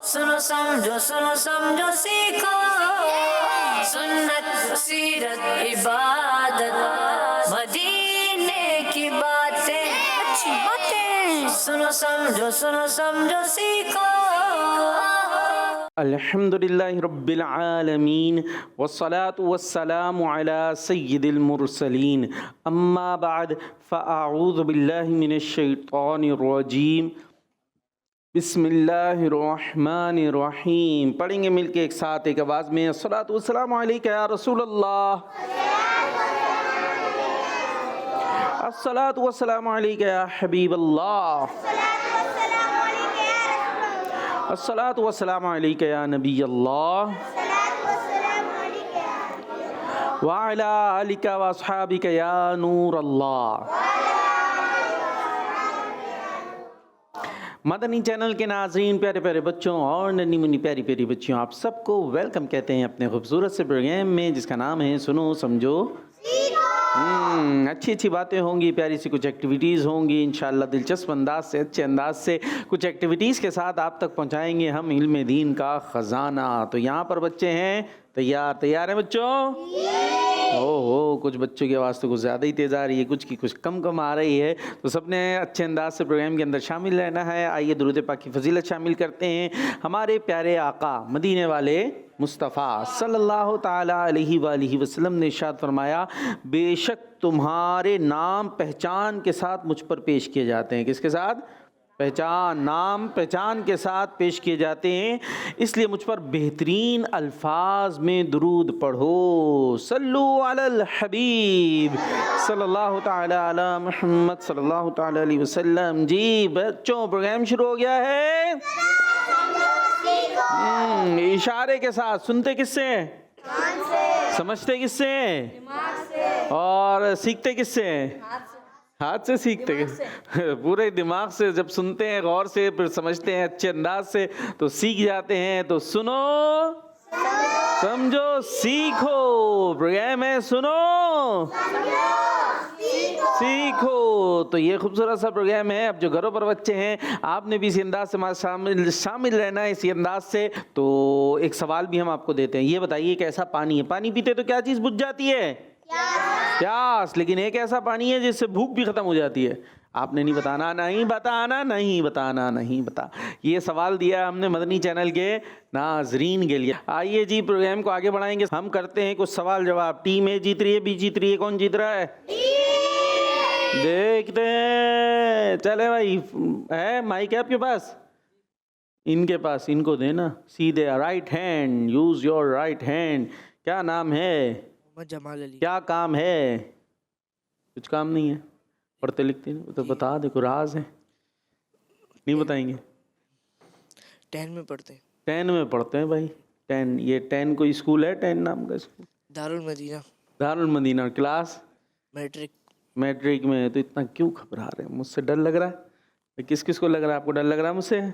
सुनो समझो सीखो सुन्नत सीरत इबादत मदीने की बातें अच्छी बातें सुनो समझो सीखो। अल्हम्दुलिल्लाहि रब्बिल आलमीन वस्सलातु वस्सलामु अला सय्यिदिल मुरसलीन अम्मा बाद फ़अऊज़ु बिल्लाहि मिनश शैतानिर रजीम बिस्मिल्लाहिर्रहमानिर्रहीम। पढ़ेंगे मिलके एक साथ एक आवाज़ में अस्सलातु वस्सलामु अलैका या रसूलल्लाह, अस्सलातु वस्सलामु अलैका या हबीबल्लाह, अस्सलातु वस्सलामु अलैका या नबीयल्लाह व अला आलिका व अस्हाबिका या नूरल्लाह। मदनी चैनल के नाज़रीन, प्यारे प्यारे बच्चों और नन्ही मुन्नी प्यारी प्यारी बच्चियों, आप सबको वेलकम कहते हैं अपने खूबसूरत से प्रोग्राम में जिसका नाम है सुनो समझो अच्छी अच्छी बातें होंगी, प्यारी सी कुछ एक्टिविटीज़ होंगी इंशाअल्लाह। दिलचस्प अंदाज से, अच्छे अंदाज से कुछ एक्टिविटीज़ के साथ आप तक पहुंचाएंगे हम इल्म दीन का ख़जाना। तो यहाँ पर बच्चे हैं तैयार हैं बच्चों? ओहो, कुछ बच्चों की आवाज़ तो कुछ ज़्यादा ही तेज़ आ रही है, कुछ की कुछ कम आ रही है। तो सबने अच्छे अंदाज से प्रोग्राम के अंदर शामिल रहना है। आइए दुरूद पाक की फजीलत शामिल करते हैं। हमारे प्यारे आका मदीने वाले मुस्तफ़ा सल्लल्लाहु ताला अलैहि वसल्लम ने इरशाद फरमाया, बेशक तुम्हारे नाम पहचान के साथ मुझ पर पेश किए जाते हैं। किसके साथ? नाम पहचान के साथ पेश किए जाते हैं, इसलिए मुझ पर बेहतरीन अल्फाज में दुरूद पढ़ो। सल्लु अलल हबीब सल्लल्लाहु ताला अला मुहम्मद सल्लल्लाहु ताला अलैहि वसल्लम। जी बच्चों, प्रोग्राम शुरू हो गया है। इशारे के साथ। सुनते किससे? समझते किससे? और सीखते किससे? हाथ से सीखते हैं। पूरे दिमाग से जब सुनते हैं, गौर से, फिर समझते हैं अच्छे अंदाज से, तो सीख जाते हैं। तो सुनो समझो सीखो, प्रोग्राम है सुनो सीखो। तो ये खूबसूरत सा प्रोग्राम है। अब जो घरों पर बच्चे हैं, आपने भी इसी अंदाज से शामिल रहना है, इसी अंदाज से। तो एक सवाल भी हम आपको देते हैं, ये बताइए कैसा पानी है? पानी पीते तो क्या चीज़ बुझ जाती है? प्यास। लेकिन एक ऐसा पानी है जिससे भूख भी खत्म हो जाती है। आपने नहीं बताना, नहीं बता। ये सवाल दिया हमने मदनी चैनल के नाजरीन के लिए। आइए जी, प्रोग्राम को आगे बढ़ाएंगे। हम करते हैं कुछ सवाल जवाब। टीम ए जीत रही है, बी जीत रही है, कौन जीत रहा है? देखते हैं। चले भाई, है माइक है आपके पास? इनके पास, इनको देना सीधे। Right hand, use your right hand. क्या नाम है? जमाल अली। क्या काम है? कुछ काम नहीं है, पढ़ते लिखते नहीं तो बता दे, कोई राज है? नहीं बताएंगे। 10 में पढ़ते हैं। 10 में पढ़ते हैं भाई। 10, ये 10 कोई स्कूल है? 10 नाम का school? Darul Madina. Class? Matric में। तो इतना क्यों घबरा रहे हैं? मुझसे डर लग रहा है? किस किस को लग रहा है? आपको डर लग रहा है मुझसे?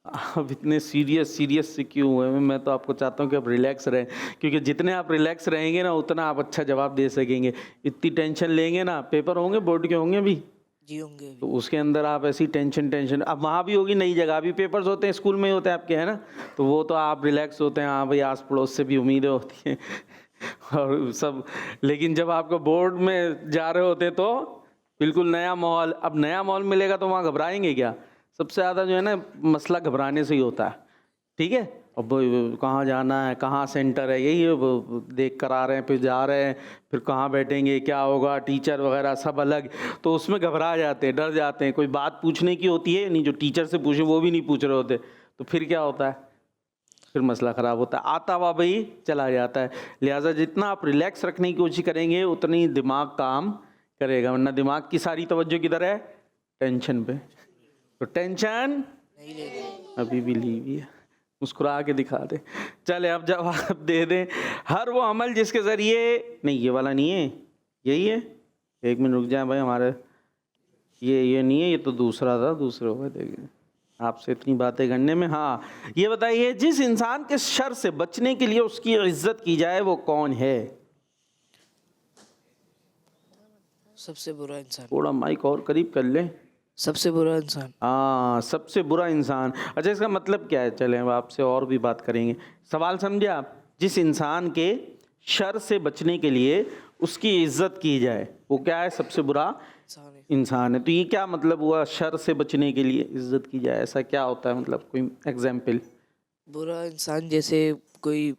आप इतने सीरियस से क्यों हुए? मैं तो आपको चाहता हूँ कि आप रिलैक्स रहें, क्योंकि जितने आप रिलैक्स रहेंगे ना, उतना आप अच्छा जवाब दे सकेंगे। इतनी टेंशन लेंगे ना, पेपर होंगे बोर्ड के, होंगे भी जी होंगे। तो उसके अंदर आप ऐसी टेंशन अब वहाँ भी होगी, नई जगह भी पेपर्स होते हैं, स्कूल में ही होते हैं आपके, है ना? तो वो तो आप रिलैक्स होते हैं, हाँ भाई आस पड़ोस से भी उम्मीदें होती हैं और सब। लेकिन जब आपको बोर्ड में जा रहे होते तो बिल्कुल नया माहौल। अब नया माहौल मिलेगा तो वहाँ घबराएंगे क्या? सबसे ज़्यादा जो है ना मसला घबराने से ही होता है। ठीक है, अब कहाँ जाना है, कहाँ सेंटर है, यही वो देख कर आ रहे हैं, फिर जा रहे हैं, फिर कहाँ बैठेंगे, क्या होगा, टीचर वगैरह सब अलग। तो उसमें घबरा जाते हैं, डर जाते हैं। कोई बात पूछने की होती है, नहीं जो टीचर से पूछे वो भी नहीं पूछ रहे होते, तो फिर क्या होता है? फिर मसला ख़राब होता है। आता हुआ भाई चला जाता है। लिहाजा जितना आप रिलैक्स रखने की कोशिश करेंगे, उतनी दिमाग काम करेगा, वरना दिमाग की सारी तवज्जो किधर है? टेंशन पे। तो टेंशन नहीं लेंगे। अभी भी ली हुई है, मुस्कुरा के दिखा दे। चले अब जवाब दे दें। हर वो अमल जिसके ज़रिए, नहीं ये वाला नहीं है, यही है। 1 मिनट रुक जाए भाई, हमारे ये नहीं है, ये तो दूसरा था, दूसरे हो गए। देखिए आपसे इतनी बातें करने में। हाँ, ये बताइए, जिस इंसान के शर से बचने के लिए उसकी इज्जत की जाए वो कौन है? सबसे बुरा इंसान। थोड़ा माइक और करीब कर ले। सबसे बुरा इंसान। हाँ, सबसे बुरा इंसान। अच्छा, इसका मतलब क्या है? चलें अब आपसे और भी बात करेंगे। सवाल समझे आप? जिस इंसान के शर से बचने के लिए उसकी इज्जत की जाए, वो क्या है? सबसे बुरा इंसान है। इंसान है। तो ये क्या मतलब हुआ, शर से बचने के लिए इज्जत की जाए? ऐसा क्या होता है, मतलब कोई एग्जाम्पल? बुरा इंसान जैसे कोई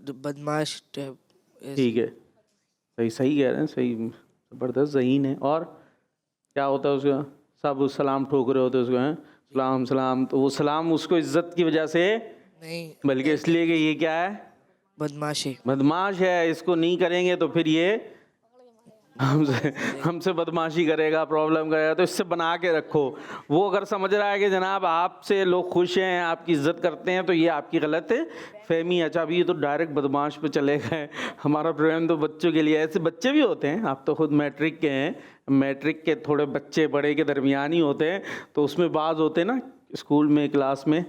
बदमाश टाइप ऐसे। ठीक है, सही सही कह रहे हैं, सही, ज़बरदस्त, ज़हीन है। और क्या होता है उसका? सब सलाम ठोक रहे होते हैं उसको, हैं सलाम सलाम, तो वो सलाम उसको इज्जत की वजह से, नहीं, बल्कि इसलिए कि ये क्या है? बदमाश है। बदमाश है। इसको नहीं करेंगे तो फिर ये हमसे बदमाशी करेगा, प्रॉब्लम करेगा। तो इससे बना के रखो। वो अगर समझ रहा है कि जनाब आपसे लोग खुश हैं, आपकी इज्जत करते हैं, तो ये आपकी गलत फहमी। अच्छा, अभी ये तो डायरेक्ट बदमाश पे चले गए। हमारा प्रोग्राम तो बच्चों के लिए, ऐसे बच्चे भी होते हैं। आप तो खुद मैट्रिक के हैं, मैट्रिक के थोड़े बच्चे बड़े के दरमियान ही होते हैं, तो उसमें बाज होते हैं ना स्कूल में, क्लास में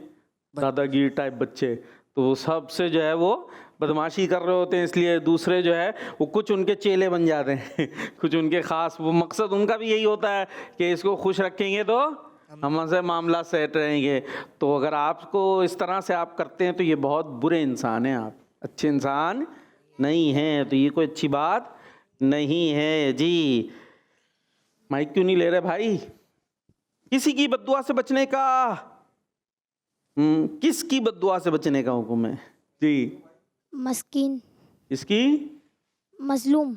दादागिरी टाइप बच्चे, तो वो सबसे जो है वो बदमाशी कर रहे होते हैं। इसलिए दूसरे जो है वो कुछ उनके चेले बन जाते हैं कुछ उनके ख़ास, वो मकसद उनका भी यही होता है कि इसको खुश रखेंगे तो हमसे मामला सेट रहेंगे। तो अगर आपको इस तरह से आप करते हैं तो ये बहुत बुरे इंसान हैं, आप अच्छे इंसान नहीं हैं। तो ये कोई अच्छी बात नहीं है जी। माइक क्यों नहीं ले रहे भाई? किसी की बद्दुआ से बचने का, किसकी बद्दुआ से बचने का हुक्म है जी? मस्कीन, इसकी, मजलूम,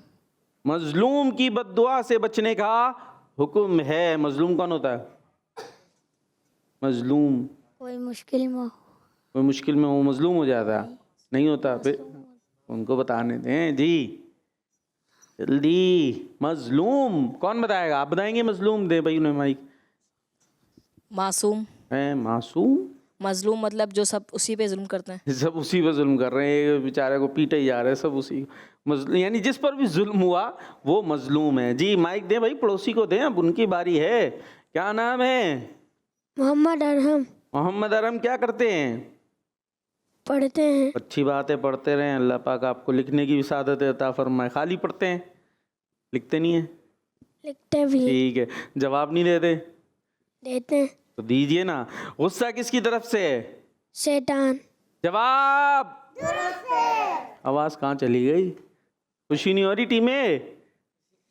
मजलूम की बद्दुआ से बचने का हुक्म है। मजलूम कौन होता है? मजलूम कोई मुश्किल में हो। कोई मुश्किल में वो मजलूम हो जाता है? नहीं होता। फिर उनको बताने दें जी, जल्दी। मजलूम कौन बताएगा? आप बताएंगे? मजलूम दे भाई उन्हें माइक। मासूम। है मासूम, मजलूम मतलब जो सब उसी पे जुल्म करते हैं। सब उसी पर जुल्म कर रहे हैं, बेचारे को पीटे ही जा रहे हैं सब उसी। मजलूम यानी जिस पर भी जुल्म हुआ वो मजलूम है जी। माइक दें भाई, पड़ोसी को दें, अब उनकी बारी है। क्या नाम है? मोहम्मद अरहम। मोहम्मद अरहम। क्या करते हैं? पढ़ते हैं। अच्छी बात है, पढ़ते रहें। अल्लाह पाक आपको लिखने की भी सादत अता फरमाए। खाली पढ़ते हैं, लिखते नहीं है? लिखते भी हैं। ठीक है, जवाब नहीं देते? देते हैं। तो दीजिए ना। गुस्सा किसकी तरफ से है? शैतान। जवाब। आवाज कहाँ चली गई? खुशी नहीं हो रही टीमें?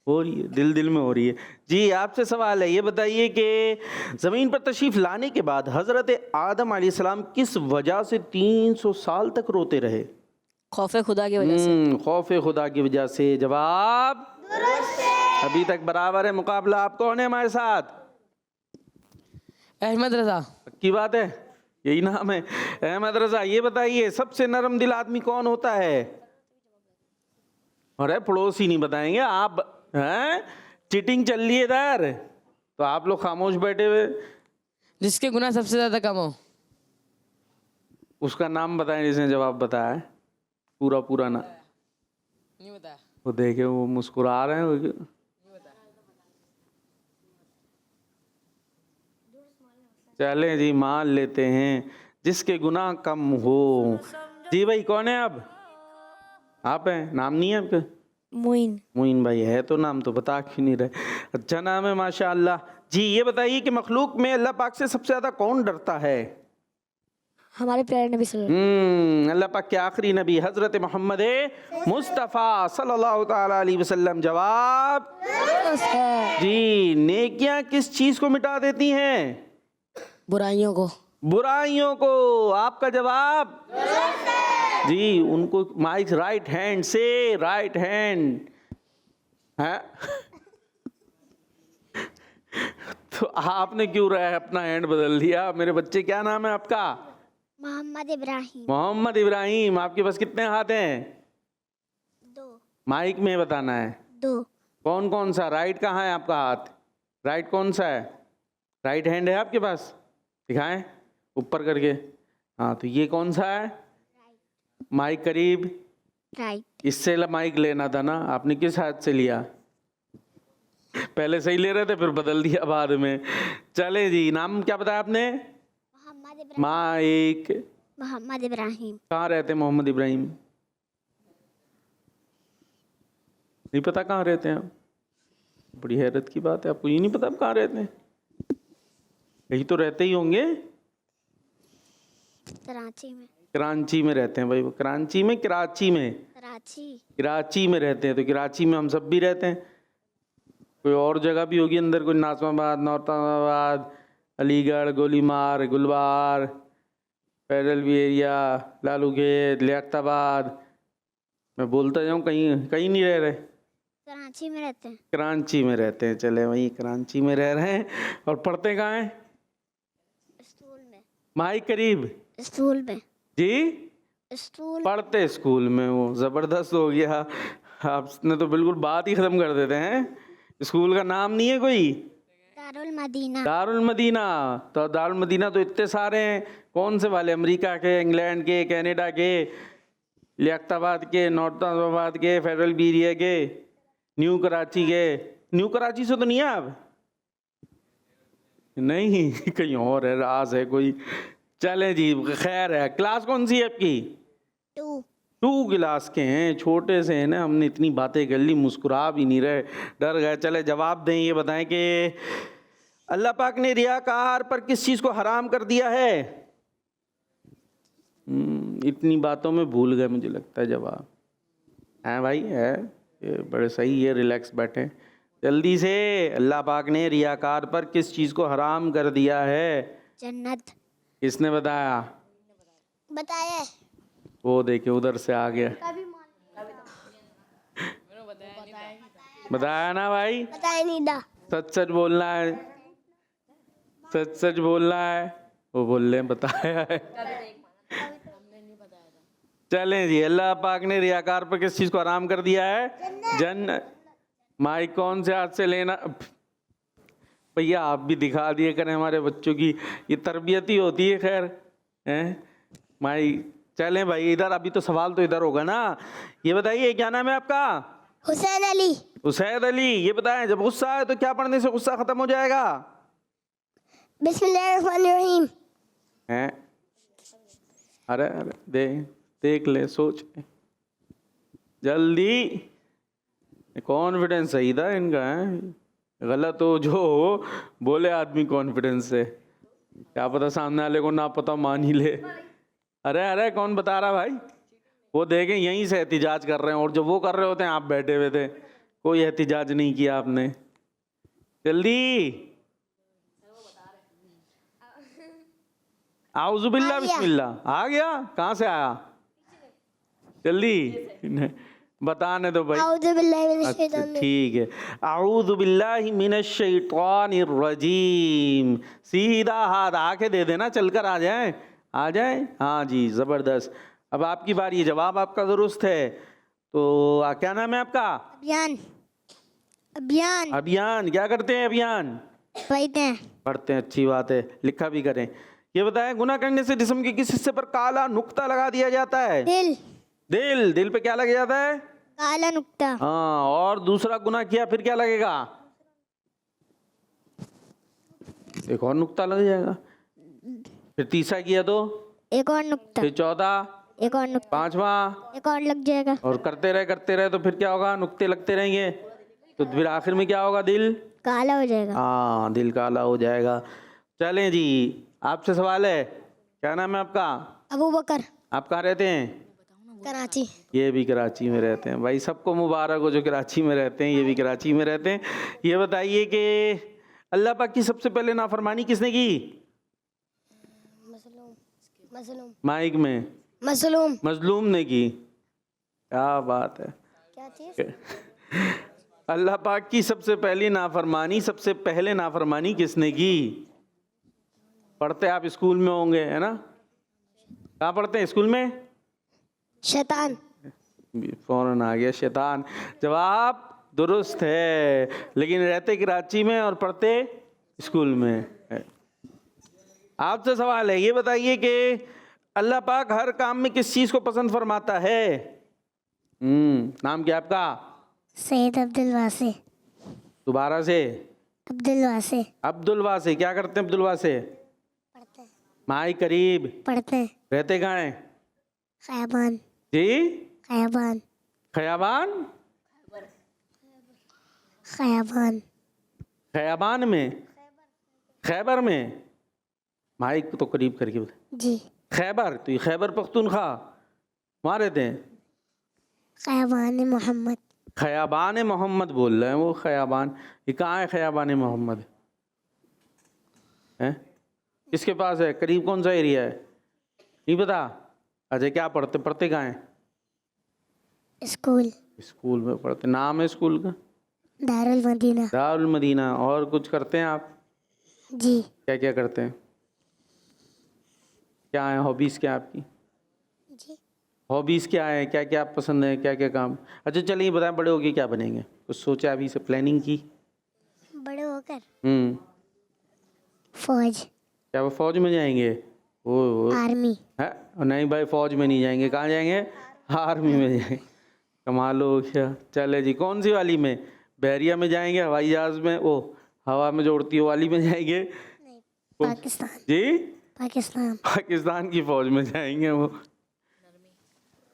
हो रही है, दिल दिल में हो रही है जी। आपसे सवाल है, ये बताइए कि ज़मीन पर तशरीफ़ लाने के बाद हज़रत आदम अलैहिस्सलाम किस वजह से 300 साल तक रोते रहे? खौफ खुदा की वजह से। खौफ खुदा की वजह से। जवाब अभी तक बराबर है। मुकाबला आप कौन है हमारे साथ? अहमद रजा। पक्की बात है, यही नाम है अहमद रजा। ये बताइए सबसे नरम दिल आदमी कौन होता है? अरे पड़ोसी नहीं बताएंगे आप, हैं? चीटिंग चल रही है इधर, तो आप लोग खामोश बैठे हुए। जिसके गुनाह सबसे ज्यादा कम हो। उसका नाम बताएं जिसने जवाब बताया है। पूरा पूरा ना, नहीं बताया। वो देखे वो मुस्कुरा रहे हैं। चले जी, मान लेते हैं जिसके गुनाह कम हो। जी भाई, कौन है अब? आप हैं? नाम नहीं है आपका? मोइन। मोइन भाई है तो नाम तो बता क्यों नहीं रहे? अच्छा नाम है माशाअल्लाह जी। ये बताइए कि मखलूक में अल्लाह पाक से सबसे ज्यादा कौन डरता है? हमारे प्यारे नबी सल्लल्लाहु अल्लाह पाक के आखिरी नबी हजरत मोहम्मद मुस्तफ़ा सल्लल्लाहु ताला अलैहि वसल्लम। जवाब जी। नेकियां किस चीज को मिटा देती हैं? बुराइयों को। बुराइयों को। आपका जवाब जी। उनको माइक राइट हैंड से, राइट हैंड है तो आपने क्यों रहा है अपना हैंड बदल दिया? मेरे बच्चे, क्या नाम है आपका? मोहम्मद इब्राहिम। मोहम्मद इब्राहिम। आपके पास कितने हाथ हैं? 2। माइक में बताना है। 2। कौन कौन सा? राइट कहाँ है आपका हाथ? राइट कौन सा है? राइट हैंड है आपके पास? दिखाएं ऊपर करके। हाँ, तो ये कौन सा है? माइक करीब। राइट। इससे माइक लेना था ना, आपने किस हाथ से लिया? पहले सही ले रहे थे, फिर बदल दिया बाद में। चले जी, नाम क्या बताया आपने? मोहम्मद इब्राहिम। माइक। मोहम्मद इब्राहिम। कहाँ रहते हैं मोहम्मद इब्राहिम? नहीं पता कहाँ रहते हैं आप? बड़ी हैरत की बात है, आपको ये नहीं पता आप कहाँ रहते हैं? कहीं तो रहते ही होंगे। कराची में। कराची में रहते हैं भाई, वो कराची में, कराची में, कराची। कराची में रहते हैं। तो कराची में हम सब भी रहते हैं। कोई और जगह भी होगी अंदर, कोई नाज़िमाबाद, नौरताबाद, अलीगढ़, गोलीमार, गुलबार, फेडरल भी एरिया, लालू खेत, लियाकताबाद। मैं बोलता जाऊँ, कहीं कहीं नहीं रह रहे। कराची में रहते हैं। कराची में रहते हैं। चले वही कराची में रह रहे हैं। और पढ़ते कहाँ हैं? स्कूल में। माइक करीब। स्कूल में। जी, स्कूल। पढ़ते स्कूल में। वो ज़बरदस्त हो गया, आपने तो बिल्कुल बात ही ख़त्म कर देते हैं। स्कूल का नाम नहीं है कोई? दारुल मदीना। दारुल मदीना। तो दारुल मदीना तो इतने सारे हैं। कौन से वाले? अमेरिका के, इंग्लैंड के, कनाडा के, लियाकताबाद के, नौरताबाद के, फेडरल बी एरिया के, न्यू कराची के। न्यू कराची से तो नहीं है आप? नहीं, कहीं और है, राज है कोई। चले जी, खैर है। क्लास कौन सी है आपकी? 2। 2 क्लास के हैं, छोटे से हैं ना। हमने इतनी बातें कर ली, मुस्कुरा भी नहीं रहे, डर गए। चले जवाब दें, ये बताएं कि अल्लाह पाक ने रियाकार पर किस चीज़ को हराम कर दिया है? इतनी बातों में भूल गए मुझे लगता है जवाब। हैं भाई? है, ये बड़े सही है, रिलैक्स बैठे जल्दी से। अल्लाह पाक ने रियाकार पर किस चीज़ को हराम कर दिया है? जन्नत। किसने बताया? बताया। वो देखे उधर से आ गया। बताया ना भाई? बताया नहीं था। सच सच बोलना है, सच सच बोलना है। वो बोल रहे हैं बताया है। चलें जी, अल्लाह पाक ने रियाकार पर किस चीज़ को हराम कर दिया है? जन्नत। माइक कौन से हाथ से लेना? भैया आप भी दिखा दिए करें, हमारे बच्चों की ये तरबियत ही होती है। खैर हैं माइक। चलें भाई इधर, अभी तो सवाल तो इधर होगा ना। ये बताइए क्या नाम है आपका? हुसैन अली। हुसैन अली। ये बताएं, जब गुस्सा आए तो क्या पढ़ने से गुस्सा खत्म हो जाएगा? बिस्मिल्लाहिर्रहमानिर्रहीम। हैं? अरे अरे देख ले, सोच जल्दी। कॉन्फिडेंस सही था इनका है, गलत हो जो हो, बोले आदमी कॉन्फिडेंस से, क्या पता सामने वाले को ना पता मान ही ले। अरे अरे कौन बता रहा भाई? वो देखें यहीं से एहतिजाज कर रहे हैं, और जब वो कर रहे होते हैं आप बैठे हुए थे। कोई एहतिजाज नहीं किया आपने। जल्दी। आउज़ुबिल्लाह बिस्मिल्लाह। आ गया? कहाँ से आया? जल्दी बताने दो भाई। अच्छा ठीक है। आऊज़ु बिल्लाहि मिनश शैतानिर रजीम। सीधा हाथ आके दे देना, चलकर आ जाए, आ जाए। हाँ जी, ज़बरदस्त। अब आपकी बारी है, जवाब आपका दुरुस्त है। तो क्या नाम है आपका? अभियान। अभियान। अभियान। क्या करते हैं अभियान? पढ़ते हैं। पढ़ते हैं, अच्छी बात है, लिखा भी करें। ये बताएं, गुनाह करने से जिस्म के किस हिस्से पर काला नुक्ता लगा दिया जाता है? दिल। दिल। दिल पे क्या लग जाता है? काला नुक्ता। हाँ, और दूसरा गुनाह किया फिर क्या लगेगा? एक और नुक्ता लग जाएगा। फिर तीसरा किया तो एक और नुक्ता। फिर चौथा, एक और नुक्ता। पांचवा, एक और लग जाएगा। और करते रहे तो फिर क्या होगा? नुक्ते लगते रहेंगे, तो फिर आखिर में क्या होगा? दिल काला हो जाएगा। हाँ, दिल काला हो जाएगा। चलें जी, आपसे सवाल है, क्या नाम है आपका? अबू बकर। आप कहाँ रहते हैं? कराची। ये भी कराची में रहते हैं। भाई सबको मुबारक हो जो कराची में रहते हैं, ये भी कराची में रहते हैं। ये बताइए कि अल्लाह पाक की सबसे पहले नाफरमानी किसने की? मजलूम। माइक में। मजलूम। मजलूम ने की। क्या बात है। क्या चीज? अल्लाह पाक की सबसे पहली नाफरमानी, सबसे पहले नाफरमानी किसने की? पढ़ते आप स्कूल में होंगे, है ना? कहाँ पढ़ते हैं? स्कूल में? शैतान। फौरन आ गया शैतान। जवाब दुरुस्त है, लेकिन रहते कराची में और पढ़ते स्कूल में है। आपसे सवाल है, ये बताइए कि अल्लाह पाक हर काम में किस चीज़ को पसंद फरमाता है? नाम क्या आपका? सैयद अब्दुल वासे। दोबारा से। अब्दुल वासे। अब्दुल वासे। क्या करते हैं अब्दुल वासे? पढ़ते हैं। माई करीब। पढ़ते हैं। रहते कहाँ हैं? खयाबान। जी? खयाबान। खयाबान। खयाबान। खयाबान में, खैबर में, माइक तो करीब करके बता। जी। खैबर, तो ये खैबर पख्तूनख्वा वहाँ रहते हैं। खयाबान मोहम्मद। खयाबान मोहम्मद बोल रहे हैं वो। खयाबान, ये कहाँ है खयाबान मोहम्मद? हैं किसके पास है? करीब कौन सा एरिया है? नहीं पता? अच्छा, क्या पढ़ते पढ़ते कहाँ हैं? स्कूल। स्कूल में पढ़ते। नाम है स्कूल का? दारुल मदीना। दारुल मदीना। और कुछ करते हैं आप? जी। क्या क्या करते हैं? क्या है हॉबीज़, क्या आपकी जी। हॉबीज़ क्या है? क्या क्या आप पसंद है? क्या क्या काम? अच्छा चलिए बताएं, बड़े होके क्या बनेंगे? कुछ सोचा अभी से, प्लानिंग की? बड़े होकर फौज। क्या वो फौज में जाएंगे? वो आर्मी। है? नहीं भाई, फौज में नहीं जाएंगे। कहाँ जाएंगे? आर्मी में जाएंगे। कमाल हो क्या। चले जी, कौन सी वाली में? बहरिया में जाएंगे? हवाई जहाज़ में, वो हवा में जो उड़ती है वाली में जाएंगे? पाकिस्तान। जी, पाकिस्तान। पाकिस्तान की फौज में जाएंगे वो।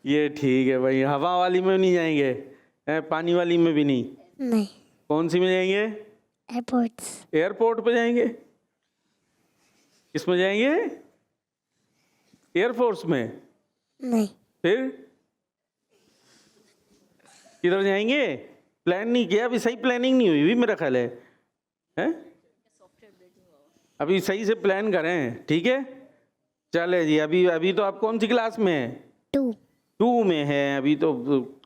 ये ठीक है भाई। हवा वाली में नहीं जाएंगे? पानी वाली में भी नहीं? नहीं। कौन सी में जाएंगे? एयरपोर्ट्स। एयरपोर्ट पे जाएंगे? किस में जाएंगे? एयरफोर्स में? नहीं। फिर किधर जाएंगे? प्लान नहीं किया अभी, सही प्लानिंग नहीं हुई भी मेरा ख्याल है, हैं? अभी सही से प्लान करें, ठीक है? चले जी। अभी अभी तो आप कौन सी क्लास में हैं? 2 में है अभी तो।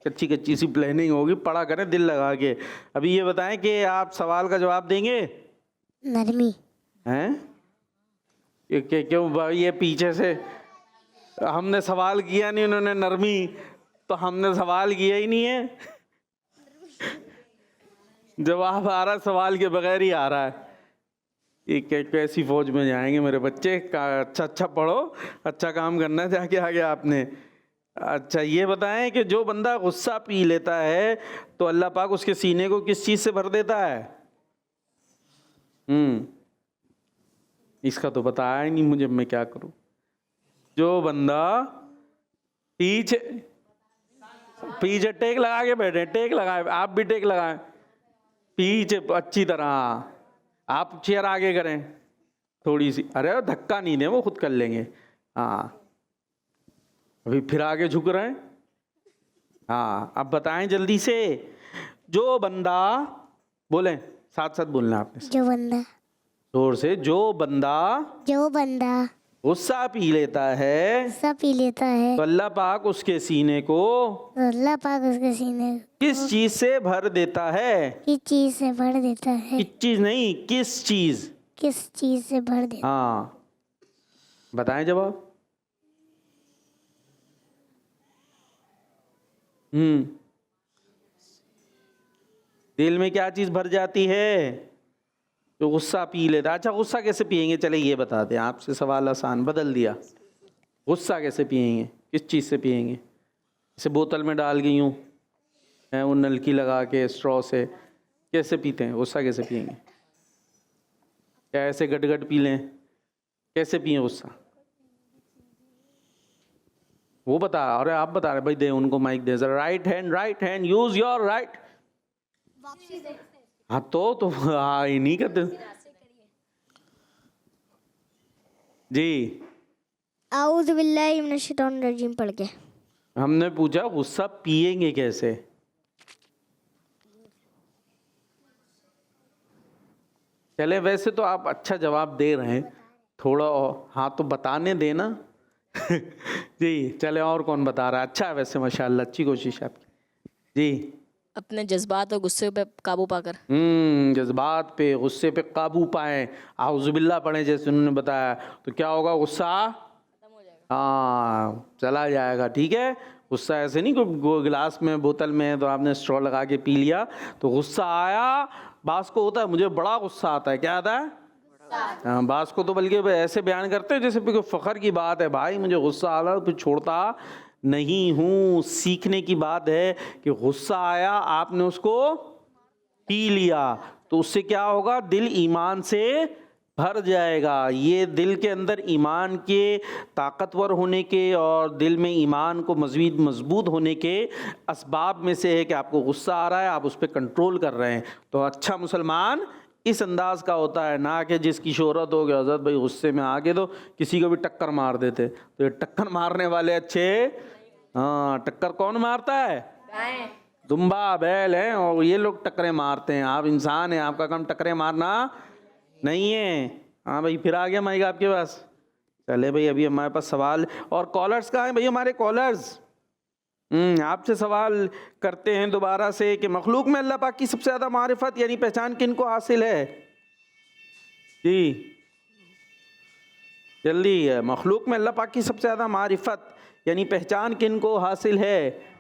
कच्ची कच्ची सी प्लानिंग होगी, पढ़ा करें दिल लगा के। अभी ये बताएं कि आप सवाल का जवाब देंगे? नरमी। हैं? क्यों भाई, ये पीछे से हमने सवाल किया नहीं, उन्होंने नरमी, तो हमने सवाल किया ही नहीं है। जवाब आ रहा सवाल के बगैर ही आ रहा है। ये कैसी फौज में जाएंगे मेरे बच्चे? अच्छा अच्छा पढ़ो, अच्छा काम करना जाके आगे आपने। अच्छा ये बताएं कि जो बंदा गुस्सा पी लेता है तो अल्लाह पाक उसके सीने को किस चीज़ से भर देता है? इसका तो बताया ही नहीं मुझे, मैं क्या करूं। जो बंदा पीछे पीछे टेक लगा के बैठे, टेक लगाए, आप भी टेक लगाएं पीछे अच्छी तरह। आप चेयर आगे करें थोड़ी सी। अरे धक्का नहीं दे, वो खुद कर लेंगे। हाँ, अभी फिर आगे झुक रहे हैं। हाँ, अब बताएं जल्दी से। जो बंदा, बोलें साथ साथ बोलना आपने, जो बंदा, जोर से। जो बंदा गुस्सा पी लेता है, सब पी लेता है, तो अल्लाह पाक उसके सीने को तो अल्लाह पाक उसके सीने किस चीज से भर देता है? किस चीज से भर देता है? किस चीज नहीं, किस चीज? किस चीज से भर देता है? हाँ, बताएं जवाब। दिल में क्या चीज भर जाती है? जो गुस्सा पी लेता। अच्छा, गुस्सा कैसे पिएंगे? चले ये बता दें, आपसे सवाल आसान बदल दिया। गुस्सा कैसे पिएंगे? किस चीज़ से पिएंगे? जैसे बोतल में डाल गई हूँ, है वो नलकी लगा के स्ट्रॉ से, कैसे पीते हैं? गुस्सा कैसे पिएंगे? क्या ऐसे गट पी लें? कैसे पिए गुस्सा? वो बता। अरे आप बता रहे भाई, दे उनको माइक दे जरा। Right hand, use your right. हाँ तो हाँ, ये नहीं करते जी। आऊज़ु बिल्लाहि मिनश शैतानिर रजीम पढ़ के हमने पूछा गुस्सा पिएंगे कैसे? चले, वैसे तो आप अच्छा जवाब दे रहे हैं, थोड़ा और हाँ तो बताने देना। जी चले, और कौन बता रहा है? अच्छा है वैसे, माशाल्लाह, अच्छी कोशिश है आपकी। जी, अपने जज्बात और गुस्से पे काबू पाकर। जज्बात पे, गुस्से पे काबू पाएं, आउज़ुबिल्लाह पढ़ें जैसे उन्होंने बताया, तो क्या होगा? गुस्सा हाँ चला जाएगा। ठीक है, गुस्सा ऐसे नहीं कोई गिलास में बोतल में है तो आपने स्ट्रॉ लगा के पी लिया तो गुस्सा आया। बास को होता है मुझे बड़ा गुस्सा आता है। क्या आता है? हाँ, बास को तो बल्कि ऐसे बयान करते हैं जैसे कोई फ़ख्र की बात है, भाई मुझे गुस्सा आ रहा, फिर छोड़ता नहीं हूँ। सीखने की बात है कि गुस्सा आया, आपने उसको पी लिया तो उससे क्या होगा? दिल ईमान से भर जाएगा। ये दिल के अंदर ईमान के ताकतवर होने के और दिल में ईमान को मज़ीद मजबूत होने के असबाब में से है कि आपको गुस्सा आ रहा है, आप उस पर कंट्रोल कर रहे हैं। तो अच्छा मुसलमान इस अंदाज का होता है, ना कि जिसकी शोहरत हो गया हज़रत भाई गुस्से में आके तो किसी को भी टक्कर मार देते। तो ये टक्कर मारने वाले अच्छे, हाँ, टक्कर कौन मारता है? दुम्बा बैल हैं और ये लोग टक्करें मारते हैं। आप इंसान हैं, आपका काम टक्करें मारना नहीं है। हाँ भाई, फिर आ गया माइक आपके पास। चले भाई, अभी हमारे पास सवाल और कॉलर्स कहाँ हैं भाई? हमारे कॉलर्स आपसे सवाल करते हैं दोबारा से कि मखलूक में अल्लाह पाक की सबसे ज़्यादा मारिफत यानी पहचान किन को हासिल है? जी जल्दी है। मखलूक में अल्लाह पाक की सबसे ज़्यादा मारिफत यानी पहचान किन को हासिल है?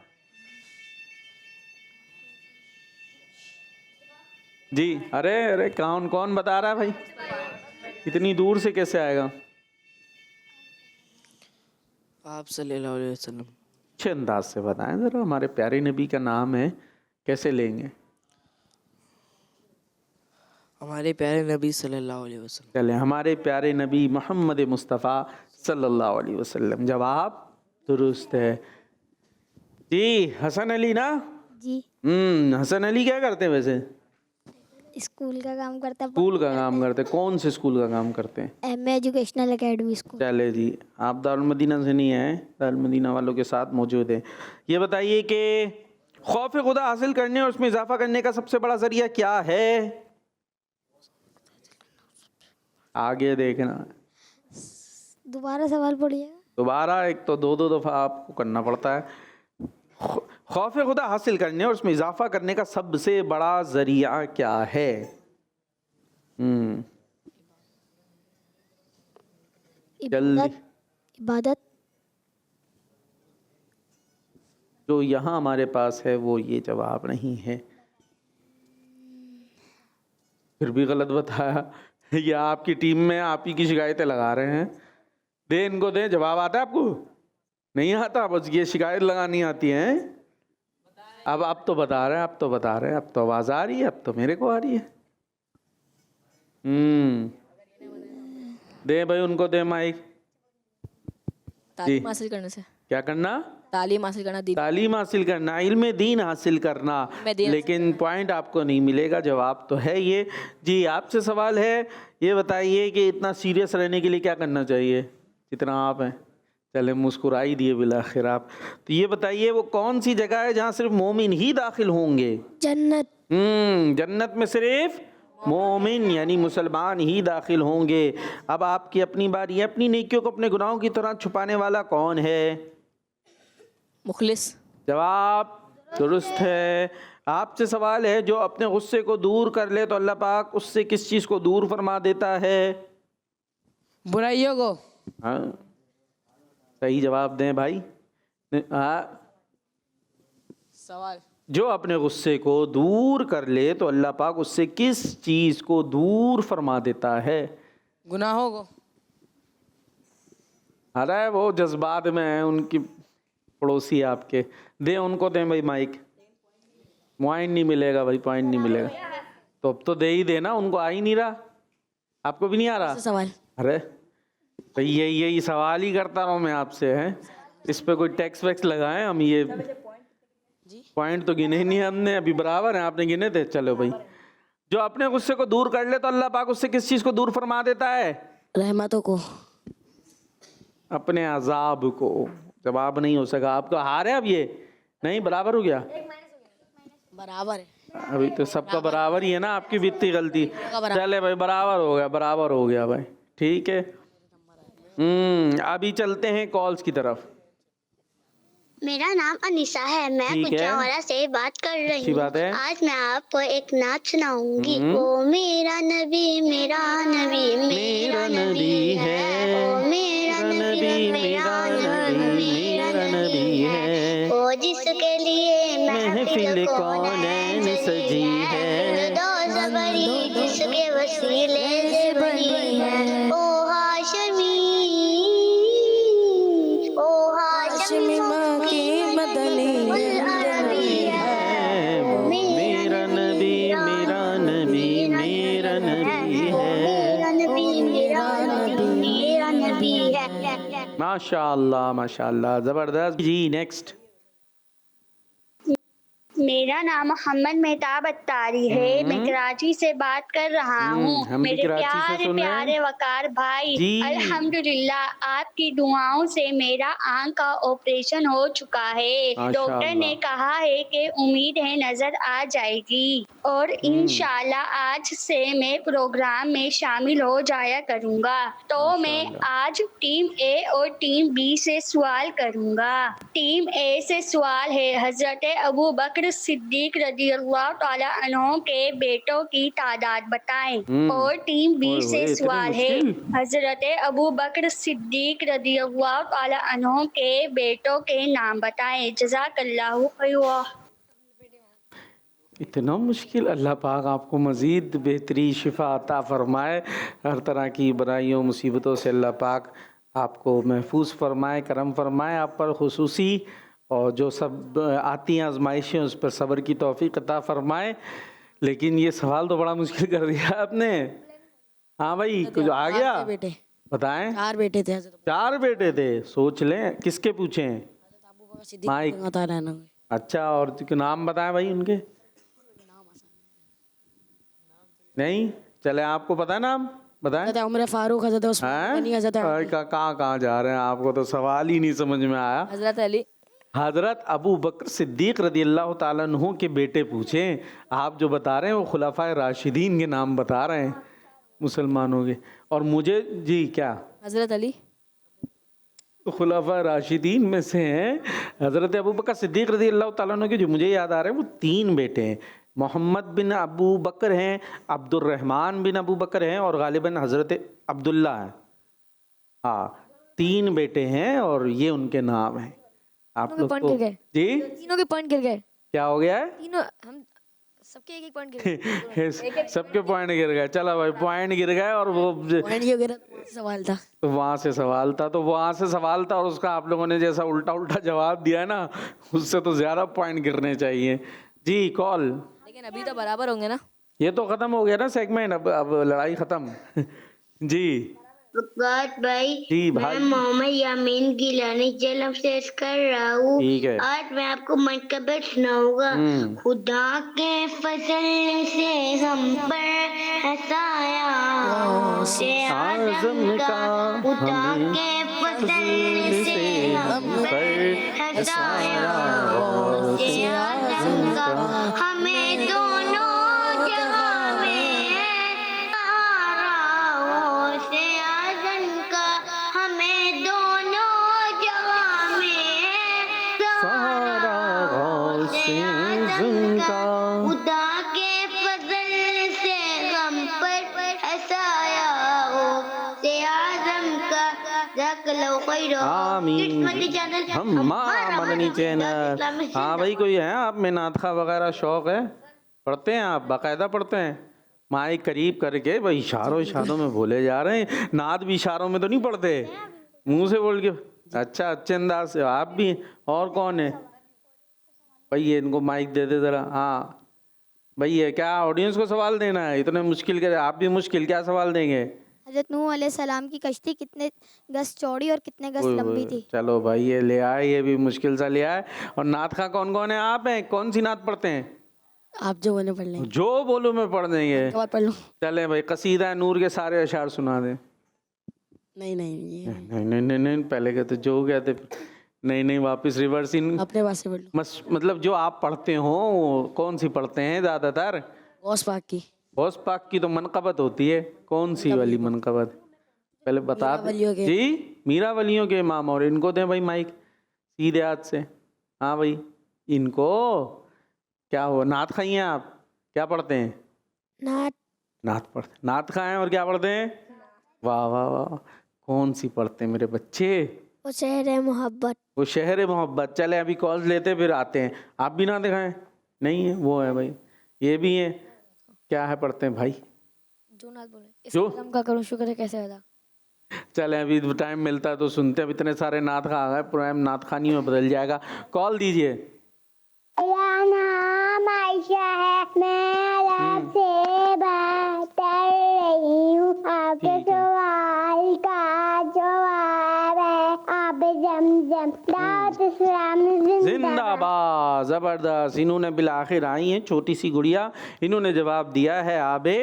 जी अरे अरे कौन कौन बता रहा है भाई? इतनी दूर से कैसे आएगा? आप सल्लल्लाहु अलैहि वसल्लम। अच्छे अंदाज से बताएं ज़रा, हमारे प्यारे नबी का नाम है, कैसे लेंगे? हमारे प्यारे नबी सल्लल्लाहु अलैहि वसल्लम। चलें, हमारे प्यारे नबी मोहम्मद मुस्तफ़ा सल्लल्लाहु अलैहि वसल्लम। जवाब दुरुस्त है जी। हसन अली ना? जी। हसन अली क्या करते हैं वैसे? स्कूल का काम करता है। स्कूल का काम करते हैं। कौन से स्कूल का काम करते हैं? MA educational academy school. चले जी, आप दारुल मदीना से नहीं हैं, दारुल मदीना वालों के साथ मौजूद हैं। ये बताइए कि खौफ खुदा हासिल करने और उसमें इजाफा करने का सबसे बड़ा जरिया क्या है? आगे देखना, दोबारा सवाल पढ़िए। दोबारा, एक तो दो दफा आपको करना पड़ता है। खौफ खुदा हासिल करने और उसमें इजाफा करने का सबसे बड़ा जरिया क्या है? जल्दी। इबादत। जो यहाँ हमारे पास है वो ये जवाब नहीं है। फिर भी गलत बताया। ये आपकी टीम में आप ही की शिकायतें लगा रहे हैं। दे इनको, दे जवाब। आता है आपको? नहीं आता, बस ये शिकायत लगानी आती है। अब तो बता रहे हैं, अब तो बता रहे हैं, अब तो आवाज आ रही है, अब तो मेरे को आ रही है। दे भाई उनको, दे माइक। तालीम हासिल करने से। क्या करना? तालीम हासिल करना, दीन। तालीम हासिल करना, इल्म दीन हासिल करना। लेकिन पॉइंट आपको नहीं मिलेगा, जवाब तो है ये। जी आपसे सवाल है, ये बताइए कि इतना सीरियस रहने के लिए क्या करना चाहिए? जितना आप हैं, चले मुस्कुराई दिए बिलाखिर आप। तो ये बताइए वो कौन सी जगह है जहाँ सिर्फ मोमिन ही दाखिल होंगे? जन्नत। जन्नत में सिर्फ मोमिन यानी मुसलमान ही दाखिल होंगे। अब आपकी अपनी बारी है। अपनी नेकियों को अपने गुनाहों की तरह छुपाने वाला कौन है? मुखलिस। जवाब दुरुस्त है। आपसे सवाल है, जो अपने गुस्से को दूर कर ले तो अल्लाह पाक उससे किस चीज़ को दूर फरमा देता है? बुराइयों को। हाँ सही जवाब दें भाई। हाँ, सवाल। जो अपने गुस्से को दूर कर ले तो अल्लाह पाक उससे किस चीज़ को दूर फरमा देता है? गुनाहों को। अरे वो जज्बात में है, उनकी पड़ोसी आपके। दे उनको, दें भाई माइक। पॉइंट नहीं मिलेगा भाई, पॉइंट नहीं मिलेगा। तो अब तो दे ही देना, उनको आ ही नहीं रहा। आपको भी नहीं आ रहा सवाल? अरे भाई यही सवाल ही करता रहा हूँ मैं आपसे, हैं इस पे कोई टैक्स वैक्स लगाएं हम? ये पॉइंट तो गिने ही नहीं हमने, अभी बराबर है, आपने गिने थे। चलो भाई, जो अपने गुस्से को दूर कर ले तो अल्लाह पाक उससे किस चीज़ को दूर फरमा देता है? रहमतों को। अपने अजाब को। जवाब नहीं हो सका आपका, हार है अब। ये नहीं, बराबर हो गया। बराबर है अभी तो सबका बराबर ही है ना, आपकी भी इतनी गलती। चले भाई, बराबर हो गया, बराबर हो गया भाई, ठीक है। अभी चलते हैं कॉल्स की तरफ। मेरा नाम अनीसा है, मैं ठीक है। कुचावाड़ा से बात कर रही अच्छी बात है। हूँ। आज मैं आपको एक नाच सुनाऊंगी। ओ मेरा नबी, मेरा नबी, मेरा नबी है। ओ मेरा नबी, मेरा नबी, मेरा नबी है। ओ जिसके लिए महफिल कौनैन सजी है। दो ज़बरी जिसके वसीले से बनी है। ओ हाशमी, ओ हाशमी मेरा नबी, मेरा नबी, मेरा नबी है। माशाअल्लाह माशाअल्लाह, ज़बरदस्त जी। नेक्स्ट। मेरा नाम मोहम्मद मेहताब अत्तारी है। मैं कराची से बात कर रहा हूँ। हम भी मेरे कराची से प्यारे सुन रहे हैं। प्यारे वकार भाई, जी। अल्हम्दुलिल्लाह आपकी दुआओं से मेरा आंख का ऑपरेशन हो चुका है। डॉक्टर ने माशाअल्लाह। कहा है कि उम्मीद है नजर आ जाएगी और इंशाल्लाह आज से मैं प्रोग्राम में शामिल हो जाया करूँगा। तो मैं माशाअल्लाह। आज टीम ए और टीम बी से सवाल करूँगा। टीम ए से सवाल है, हजरत अबू बकर सिद्दीक रज़ियल्लाहु ताला अन्हो के बेटों की तादाद बताएं। और टीम बी ओए से होए, इतने सवाल है, मुश्किल? हजरत अबू बकर सिद्दीक रज़ियल्लाहु ताला अन्हो के बेटों के नाम बताएं। जज़ाकल्लाहु खैरा। इतना मुश्किल? अल्लाह पाक आपको मज़ीद बेहतरी शिफा अता फ़रमाए, हर तरह की बुराइयों मुसीबतों से अल्लाह पाक आपको महफूज फ़रमाए, करम फ़रमाए आप पर खुसूसी, और जो सब आती हैं आजमाइशें उस पर सब्र की तौफीक अता फ़रमाए। लेकिन ये सवाल तो बड़ा मुश्किल कर दिया आपने। हाँ भाई, कुछ आ गया? चार बेटे, बताएं। 4 बेटे थे हजरत 4 बेटे थे, सोच लें किसके पूछें। अबू बकर सिद्दीक माइक। रज़ियल्लाहु ताला अन्हु। अच्छा, और नाम बताएं भाई उनके। नहीं, चले आपको पता है नाम, बताएं। हजरत उमर फारूक, हजरत उस्मान गनी, हजरत हैं? कहाँ जा रहे हैं, आपको तो सवाल ही नहीं समझ में आया। हजरत अली। हज़रत अबू बकर सिद्दीक रज़ियल्लाहु ताला अन्हु के बेटे पूछें। आप जो बता रहे हैं वो खुलाफाए राशिदीन के नाम बता रहे हैं मुसलमानों के, और मुझे जी क्या हजरत अली तो खुलाफा राशिदीन में से हैं हज़रत अबू बकर सिद्दीक रज़ियल्लाहु ताला अन्हु के। जो मुझे याद आ रहे हैं वो 3 बेटे हैं, मोहम्मद बिन अबू बकर हैं, अब्दुर्रहमान बिन अबू बकर हैं, और गालिबन हज़रत अब्दुल्ला हैं। हाँ, 3 बेटे हैं और ये उनके नाम हैं। आप लोग पॉइंट को गिर गए। जी तीनों के पॉइंट गिर गए। क्या हो गया है? तीनों हम सबके एक पॉइंट गिर गए। सबके पॉइंट गिर गए। चलो भाई, पॉइंट गिर गए, और वो पॉइंट ये गिरा, सवाल था। तो वहाँ से सवाल था, तो वहाँ से सवाल था, और उसका आप लोगों ने जैसा उल्टा उल्टा जवाब दिया है ना, उससे तो ज़्यादा पॉइंट गिरने चाहिए। जी कॉल। लेकिन अभी तो बराबर होंगे ना। ये तो ख़त्म हो गया ना सेगमेंट, अब लड़ाई ख़त्म। जी वक़ार भाई, जी भाई। मैं मोहम्मद यामीन गिलानी जलम से कर रहा हूँ। ठीक है। आज मैं आपको मनकबत सुनाऊंगा। खुदा के फजल से हम पर हसाया से आज़म का, खुदा के फजल से हम पर हसाया से आज़म का, हमें दोनों जहां में सहारा से आज़म का, हमें दोनों जहां में सहारा से आज़म का, खुदा के फजल से हम पर हसाया हो से आज़म का। जज़ाकल्लाहु खैर। आमीन। हम मदनी चैनल। हाँ भाई, कोई है आप में नातखा वगैरह शौक़ है? पढ़ते हैं आप? बाकायदा पढ़ते हैं? माइक करीब करके भाई, इशारों में बोले जा रहे हैं। नात भी इशारों में तो नहीं पढ़ते, मुंह से बोल के। अच्छा, अच्छे अंदाज से। आप भी? और कौन है भाई? ये इनको माइक दे दे ज़रा। हाँ भाई, ये क्या ऑडियंस को सवाल देना है? इतने मुश्किल के आप भी मुश्किल, क्या सवाल देंगे? हजरत नूह अलैहिस्सलाम की कश्ती कितने गज चौड़ी और कितने गज लंबी थी? चलो भाई, ये ले आए, ये भी मुश्किल सा ले आए। और नात खा कौन कौन है? आप हैं? कौन सी नात पढ़ते हैं? आप जो बोले पढ़ लेंगे। जो बोलो मैं पढ़ देंगे। एक बार पढ़ लो। चले भाई, कसीदा नूर के सारे अशार सुना दें। नहीं नहीं ये नहीं नहीं नहीं नहीं, पहले कहते जो कहते, नहीं नहीं, वापस रिवर्स इन। अपने पास से पढ़ लो। मतलब जो आप पढ़ते हो कौन सी पढ़ते हैं ज़्यादातर? गौस पाक की। गौस पाक की तो मनकबत होती है। कौन सी वाली मनकबत? पहले बता मीरा वलियों के। जी, मीरा वलियों के इमाम। और इनको दें भाई माइक सीधे हाथ से। हाँ भाई, इनको क्या हो, नात खाई हैं आप? क्या पढ़ते हैं? नात पढ़ते, नात खाएं और क्या पढ़ते हैं? वाह वाह वाह, कौन सी पढ़ते हैं मेरे बच्चे? वो शहर मोहब्बत। वो शहर मोहब्बत। चले अभी कॉल्स लेते फिर आते हैं। आप भी ना दिखाएं? नहीं है, वो है भाई, ये भी है। क्या है पढ़ते हैं भाई? जो नात बोले जो? इस्लाम का करूँ शुक्र है कैसे अदा। चले अभी टाइम मिलता है तो सुनते हैं। अब इतने सारे नात खा आ गए, प्रोग्राम नात खानी में बदल जाएगा। कॉल दीजिए। मेरा नाम आयशा है, मैं आपसे बात कर रही हूँ। आपके सवाल का जवाब है, जमजम दावत इस्लाम जिंदाबाद। जिंदाबाद, जबरदस्त। इन्होंने बिल आखिर आई हैं छोटी सी गुड़िया, इन्होंने जवाब दिया है आबे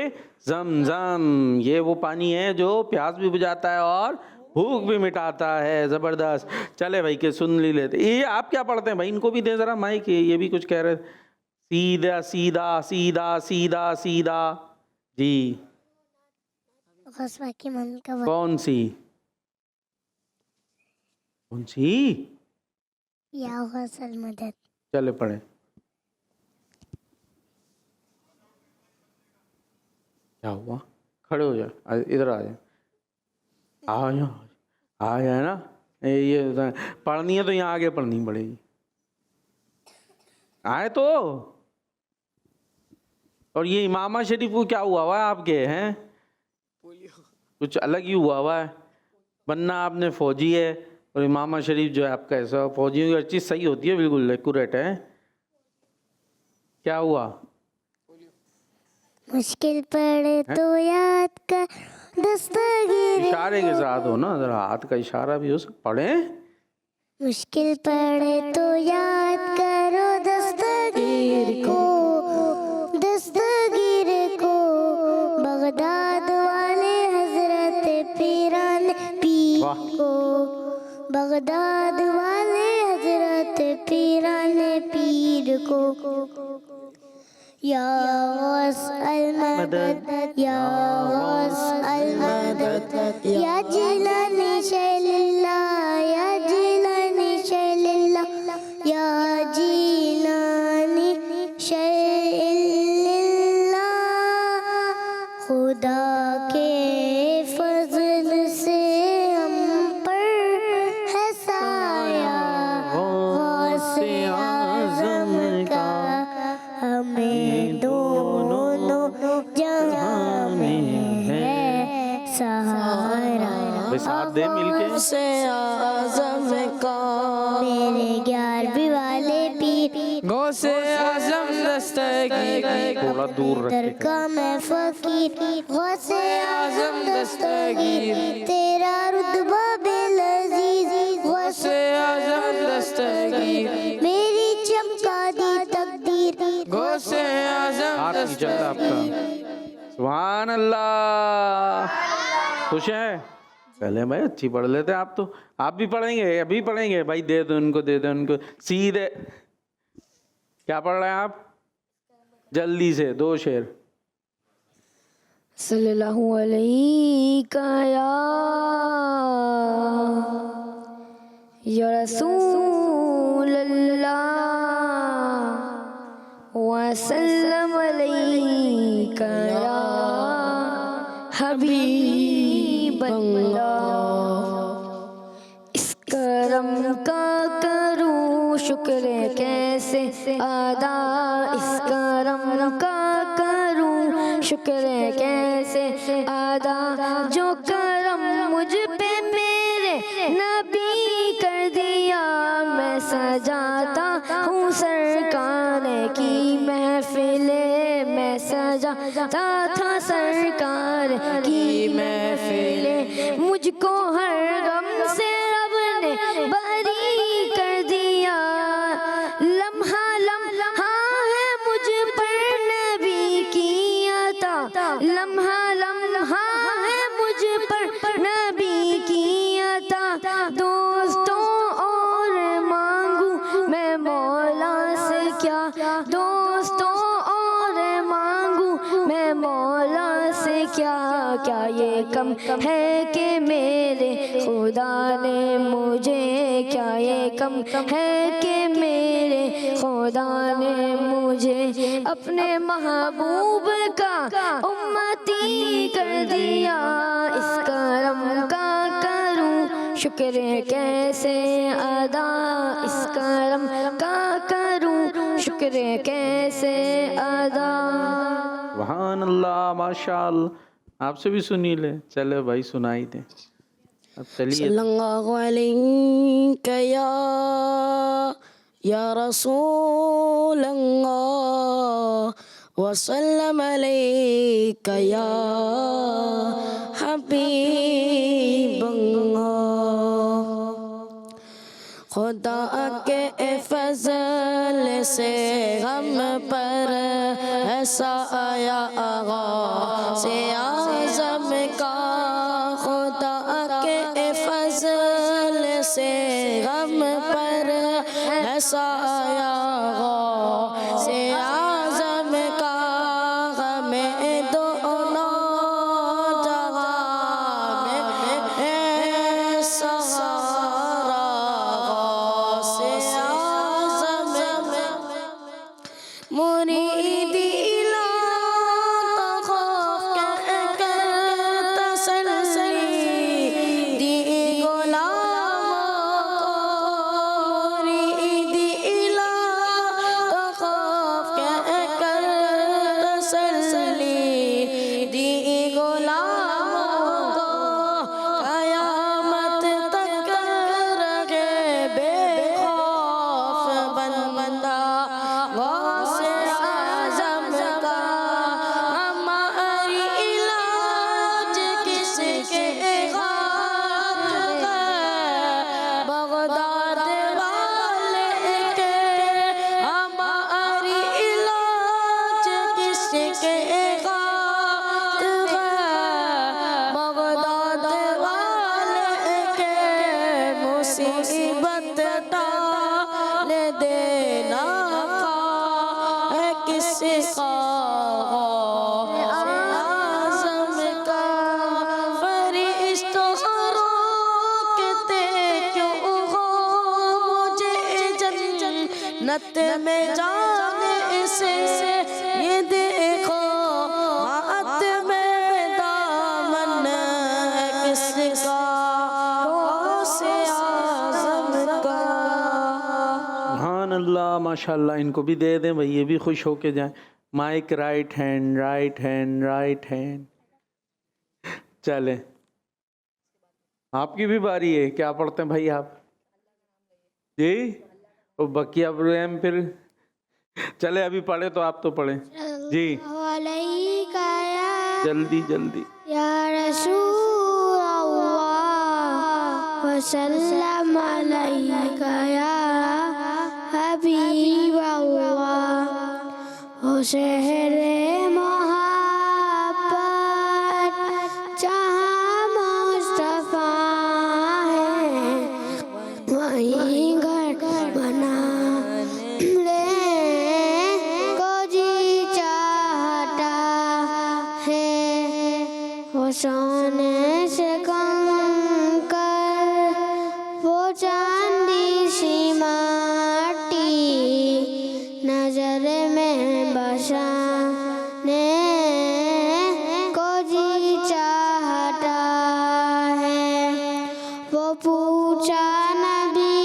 जमजम। ये वो पानी है जो प्यास भी बुझाता है और भूख भी मिटाता है। जबरदस्त। चले भाई के सुन ली लेते। ये आप क्या पढ़ते हैं भाई? इनको भी दे जरा माइक, ये भी कुछ कह रहे थे। सीधा सीधा सीधा सीधा सीधा जी। गस्वा की मन का कौन सी कौन सी? या गसल मदद। चले पढ़े। क्या हुआ? खड़े हो जाए, इधर आ जाए, आ जाए ना। ये पढ़नी है तो यहाँ आगे पढ़नी पड़ेगी। आए तो। और ये इमामा शरीफ को क्या हुआ हुआ है आपके? हैं कुछ अलग ही हुआ हुआ है। बनना आपने फौजी है और इमामा शरीफ जो है आपका ऐसा। फौजियों की हर चीज़ सही होती है, बिल्कुल एक्यूरेट है। क्या हुआ? मुश्किल पड़े तो याद कर दस्तगीर। इशारे के साथ हो ना, जरा हाथ का इशारा भी हो सकता। पढ़े। मुश्किल पड़े तो याद करो दस्तगीर को, दस्तगीर को। बगदाद वाले हजरत पीरान पीर को, बगदाद वाले हजरत पीरान पीर को। या गौस अल मदद, या गौस अल मदद, या जिलानी शैलिल्लाह, या जिलानी शैलिल्लाह, या जिलानी शैलिल्लाह। खुदा के फजल से हम पर है साया गौस आज़म का, हमें दोनों जहां में है सहारा। भाई साथ दे मिलके। से आजम का मेरे 11वीं वाले पीर, गौसे आजम दस्तगीर, थोड़ा दूर रख के। दरका मैं फकीर, गौसे आजम दस्तगीर। तेरा रुतबा बेलजीज, गौसे आजम दस्तगीर, मेरी चमका दी तकदीर। गौसे आजम हाथ नहीं चलता आपका। सुभान अल्लाह। खुश है? चले भाई, अच्छी पढ़ लेते आप तो। आप भी पढ़ेंगे? अभी पढ़ेंगे भाई? दे दो उनको, दे दो उनको सीधे। क्या पढ़ रहे हैं आप? जल्दी से 2 शेर। सल्लल्लाहु अलैहि या रसूल अल्लाह वसल्लम अलैका या हबीब अल्लाह। इस करम का करूं शुक्र कैसे अदा, इस करम का करूं शुक्र कैसे अदा, जो करम मुझ पे मेरे नबी कर दिया। मैं सजाता हूँ सरकार की महफिले, मैं सजाता था सरकार की महफिले। मुझको हर गम से रब ने बरी कर दिया। लम्हा लम्हा है मुझ पर नबी की अता, लम्हा लम्हा है मुझ पर नबी की अता। दोस्तों और मांगू मैं मौला से क्या, दोस्तों और मांगू मैं मौला से क्या। क्या ये कम है कि मेरे खुदा ने मुझे, क्या ये कम है कि मेरे खुदा ने मुझे अपने महबूब का उम्मती कर दिया। इस करम का करूं शुक्र कैसे अदा, इस करम का करूं शुक्र कैसे अदा। सुभान अल्लाह, माशाअल्लाह। आपसे भी सुनी ले। चले भाई सुनाई दे। अब चलिए। सल्लल्लाहु अलैका या रसूल अल्लाह वसल्लम अलैका या हबीब अल्लाह। खुदा के फजल से हम पर ऐसा आया से आज़म का, खुदा के फजल से हम पर ऐसा आया से आज़म का, हमें दोनों जहां में सहारा से आज़म मुरीदी इला तो खौफ कर तसल्ली दी गुलामों को, मुरीदी इला तो खौफ कर तसल्ली दी गुलामों को, क़यामत तक रहे बेखौफ बंदा गौसे आज़म का, हमारी इलाज किसके हाथ है, बगदाद वाले के, हमारी इलाज किसके हाथ है, बगदाद वाले के, मुसीबत टाल देना है किसका आज़म का, फरिश्तों रोकते क्यों हो मुझे जन्नत में जाने से, ये देखो हाथ में दामन है किसका गौसे आज़म का। सुभान अल्लाह, माशाल्लाह। इनको भी दे दें भाई, ये भी खुश होके जाएं। Mike right hand, right hand, right hand. चले, आपकी भी बारी है। क्या पढ़ते हैं भाई आप जी? वो बकिया प्रोग्राम फिर चले, अभी पढ़े तो आप तो पढ़े जी, अलैका या जल्दी जल्दी। या रसूल अल्लाह वसल्लम अलैका या हबीब अल्लाह, हो शहरे मोहब्बत जहाँ मुस्तफा है, वहीं घर बना ले को जी चाहता है, वो सोने से कम कर वो चांदी सी माटी, नजर में बसाने को जी चाहता है, वो पूछा नबी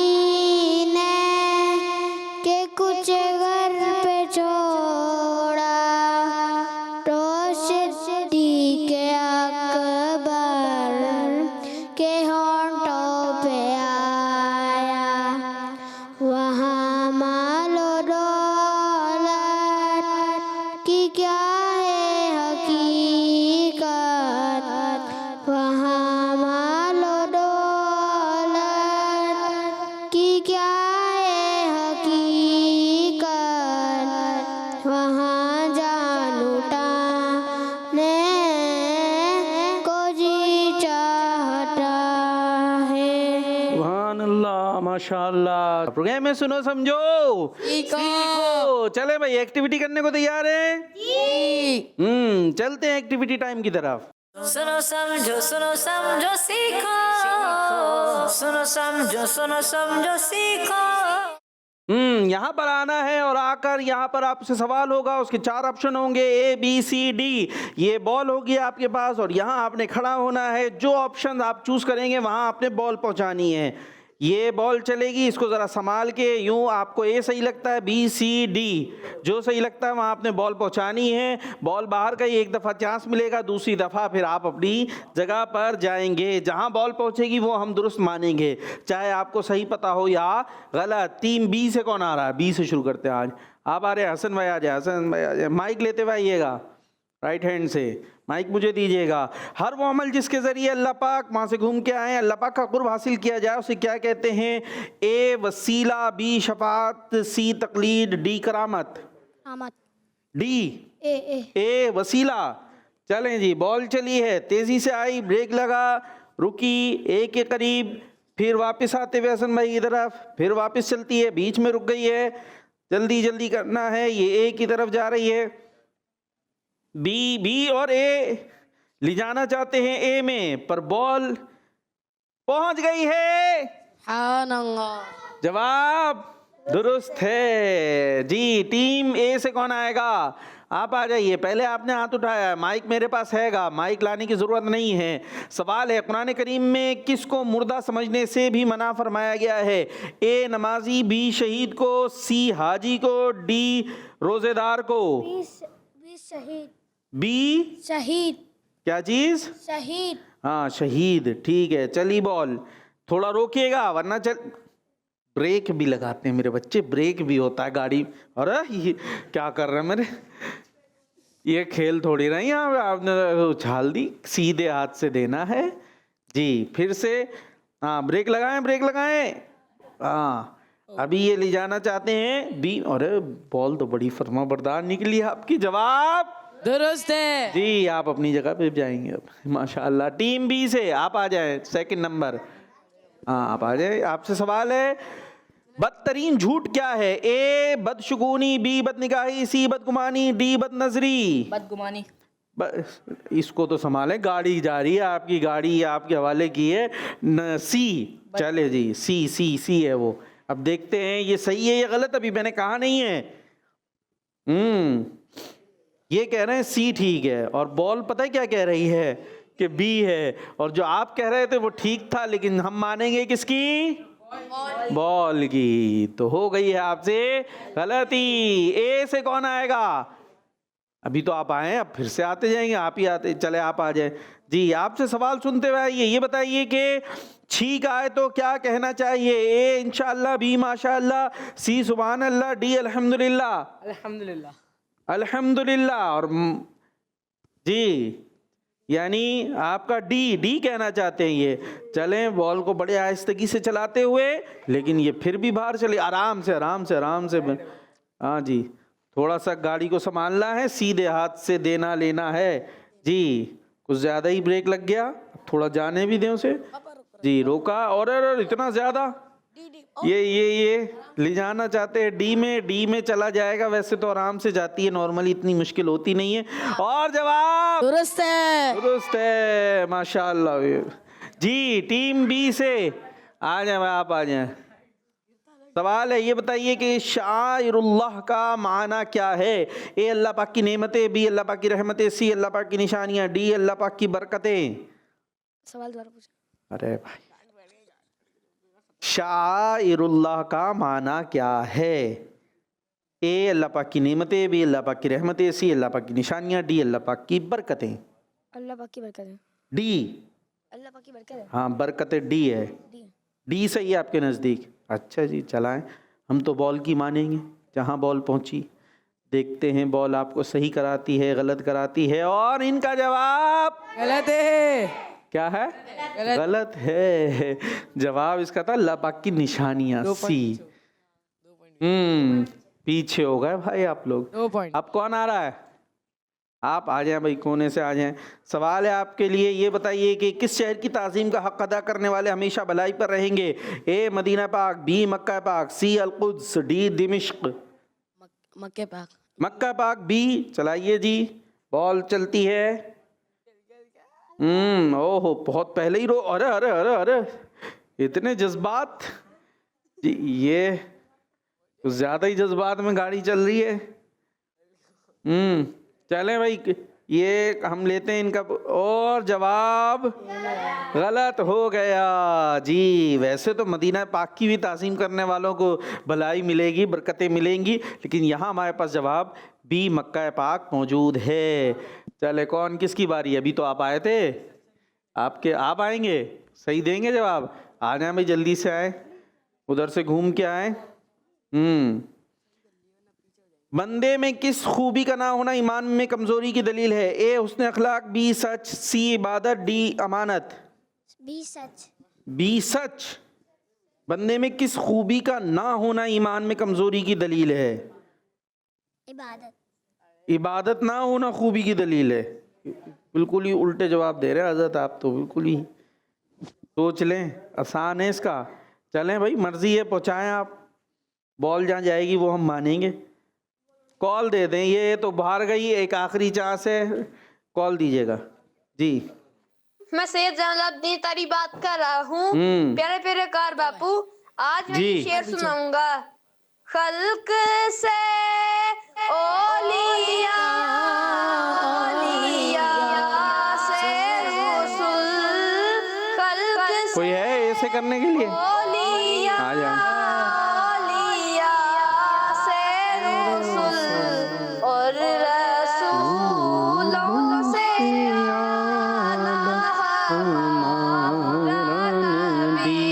ने कि कुछ घर पे छोड़ा, तो सिद्दीक़ अकबर के होंठों पे आया, वहाँ मालो दौलत की क्या है हकीकत, वहाँ मालो दौलत की क्या है हकीकत, वहाँ जान लुटाने को जी चाहता है। सुभान अल्लाह, माशाल्लाह। प्रोग्राम में सुनो समझो सीखो। चले भाई, एक्टिविटी करने को तैयार है? चलते हैं एक्टिविटी टाइम की तरफ। सुनो समझो सीखो, सुनो समझो सीखो। यहाँ पर आना है और आकर यहाँ पर आपसे सवाल होगा, उसके 4 ऑप्शन होंगे ABCD। ये बॉल होगी आपके पास और यहाँ आपने खड़ा होना है। जो ऑप्शन आप चूज करेंगे वहाँ आपने बॉल पहुँचानी है। ये बॉल चलेगी, इसको ज़रा संभाल के यूँ, आपको ए सही लगता है BCD, जो सही लगता है वहाँ आपने बॉल पहुँचानी है। बॉल बाहर गई, एक दफ़ा चांस मिलेगा, दूसरी दफ़ा फिर आप अपनी जगह पर जाएंगे। जहाँ बॉल पहुँचेगी वो हम दुरुस्त मानेंगे, चाहे आपको सही पता हो या गलत। टीम B से कौन आ रहा है? B से शुरू करते हैं आज। आप आ रहे हैं? हसन भाई आ जाए, हसन भाई आ जाए। माइक लेते हुए आइएगा राइट हैंड से। माइक मुझे दीजिएगा। हर वो अमल जिसके ज़रिए अल्लाह पाक वहाँ से घूम के आए, अल्लाह पाक का कुर्ब हासिल किया जाए, उसे क्या कहते हैं? ए वसीला, बी शफात, सी तकलीद, डी करामत। आमद। डी ए वसीला। चलें जी, बॉल चली है, तेज़ी से आई, ब्रेक लगा, रुकी, ए के करीब, फिर वापस आते हुए हसन भाई की तरफ, फिर वापस चलती है, बीच में रुक गई है, जल्दी जल्दी करना है, ये ए की तरफ जा रही है। बी और ए ले जाना चाहते हैं ए में, पर बॉल पहुंच गई है। जवाब दुरुस्त है जी। टीम ए से कौन आएगा? आप आ जाइए, पहले आपने हाथ उठाया है, माइक मेरे पास हैगा, माइक लाने की ज़रूरत नहीं है। सवाल है, कुरान करीम में किसको मुर्दा समझने से भी मना फरमाया गया है? ए नमाजी, बी शहीद को, सी हाजी को, डी रोज़ेदार को। बी शहीद। क्या चीज़? शहीद। हाँ शहीद, ठीक है। चली बॉल, थोड़ा रोकिएगा वरना चल। ब्रेक भी लगाते हैं मेरे बच्चे, ब्रेक भी होता है गाड़ी। अरे ये क्या कर रहे हैं मेरे, ये खेल थोड़ी रही यहाँ आपने उछाल दी, सीधे हाथ से देना है जी। फिर से हाँ, ब्रेक लगाएं, ब्रेक लगाएं। हाँ, अभी ये ले जाना चाहते हैं बी। अरे बॉल तो बड़ी फर्माबरदार निकली आपकी। जवाब दुरुस्त है जी, आप अपनी जगह पे जाएंगे अब माशाल्लाह। टीम बी से आप आ जाएं, सेकंड नंबर। हाँ आप आ जाए। आपसे सवाल है, बदतरीन झूठ क्या है? ए बदशगुनी, बी बदनिगाही, सी बदगुमानी, डी बदनजरी। बदगुमानी। इसको तो संभालें, गाड़ी जा रही है, आपकी गाड़ी आपके हवाले की है न। सी चले जी, सी है वो। अब देखते हैं ये सही है या गलत, अभी मैंने कहा नहीं है। ये कह रहे हैं सी ठीक है, और बॉल पता है क्या कह रही है कि बी है, और जो आप कह रहे थे वो ठीक था, लेकिन हम मानेंगे किसकी? बॉल की। तो हो गई है आपसे गलती। ए से कौन आएगा? अभी तो आप आए, अब फिर से आते जाएंगे, आप ही आते चले, आप आ जाए जी। आपसे सवाल सुनते हुए आइए, ये बताइए कि छींक आए तो क्या कहना चाहिए? ए इंशाअल्लाह, बी माशाअल्लाह, सी सुभान अल्लाह, डी अल्हम्दुलिल्लाह। अल्हम्दुलिल्लाह। और जी यानी आपका डी कहना चाहते हैं ये। चलें, बॉल को बड़े आहिस्तगी से चलाते हुए, लेकिन ये फिर भी बाहर चले, आराम से आराम से आराम से। हाँ जी, थोड़ा सा गाड़ी को संभालना है, सीधे हाथ से देना लेना है जी। कुछ ज़्यादा ही ब्रेक लग गया, थोड़ा जाने भी दें उसे जी। रोका, और इतना ज़्यादा ये ले जाना चाहते हैं डी में चला जाएगा। वैसे तो आराम से जाती है, नॉर्मली इतनी मुश्किल होती नहीं है। और जवाब दुरुस्त है माशाअल्लाह जी। टीम बी से आ जाए, आप आ जाए। सवाल है, ये बताइए कि शाइरुल्लाह का माना क्या है? ए अल्लाह पाक की नेमतें, बी अल्लाह पाक की रहमतें, सी अल्लाह पाक की निशानियां, डी अल्लाह पाक की बरकतें। सवाल दोबारा पूछ। अरे भाई, शाइरुल्लाह का माना क्या है? ए अल्लाह पाक की नेमतें, बी अल्लाह पाक की रहमतें, सी अल्लाह पाक की निशानियां, डी अल्लाह पाक की बरकतें। अल्लाह पाक की बरकत है। डी अल्लाह पाक की बरकत है। हाँ, बरकतें डी है। डी सही है आपके नज़दीक। अच्छा जी, चलाएं, हम तो बॉल की मानेंगे जहाँ बॉल पहुँची। देखते हैं बॉल आपको सही कराती है, गलत कराती है। और इनका जवाब गलत है। क्या है? गलत है। जवाब इसका था अल्लाह पाक की निशानियां, सी। पीछे हो गए भाई आप लोग। 2 पॉइंट। अब कौन आ रहा है? आप आ जाएं भाई, कोने से आ जाएं। सवाल है आपके लिए, ये बताइए कि किस शहर की ताज़ीम का हक अदा करने वाले हमेशा भलाई पर रहेंगे? ए मदीना पाक, बी मक्का पाक, सी अल-कुद्स, डी दिमिश्क। मक्का पाक बी। चलाइए जी, बॉल चलती है। ओहो, बहुत पहले ही अरे अरे अरे अरे, इतने जज्बात जी, ये कुछ ज्यादा ही जज्बात में गाड़ी चल रही है। चलें भाई, ये हम लेते हैं इनका। और जवाब गलत हो गया जी। वैसे तो मदीना पाक की भी ताज़ीम करने वालों को भलाई मिलेगी, बरकतें मिलेंगी, लेकिन यहाँ हमारे पास जवाब बी मक्का पाक मौजूद है। चले, कौन किसकी बारी है? अभी तो आप आए थे, आप आएंगे, सही देंगे जवाब। आ जाए भाई, जल्दी से आए, उधर से घूम के आए। बंदे में किस खूबी का ना होना ईमान में कमज़ोरी की दलील है? ए हुस्न अखलाक, बी सच, सी इबादत, डी अमानत। बी सच। बी सच। बंदे में किस खूबी का ना होना ईमान में कमज़ोरी की दलील है? इबादत। इबादत ना होना खूबी की दलील है। बिल्कुल ही उल्टे जवाब दे रहे हैं हज़रत, आप तो बिल्कुल ही। सोच लें, आसान है इसका। चलें भाई, मर्ज़ी है, पहुँचाएँ आप। बॉल जहाँ जाएगी वो हम मानेंगे। कॉल दे दें, ये तो बाहर गई, एक आखिरी चांस है, कॉल दीजिएगा जी। मैं सैयद जमाल अब्दीन तारी बात कर रहा हूँ। प्यारे प्यारे कार बापू, आज मैं जी। शेर सुनाऊंगा। खल्क से ओलिया, ओलिया से रसूल, खल्क से कोई है ऐसे करने के लिए? ओलिया, आ जाए। ओलिया से रसूल और रसूलों से आला हमारा नबी।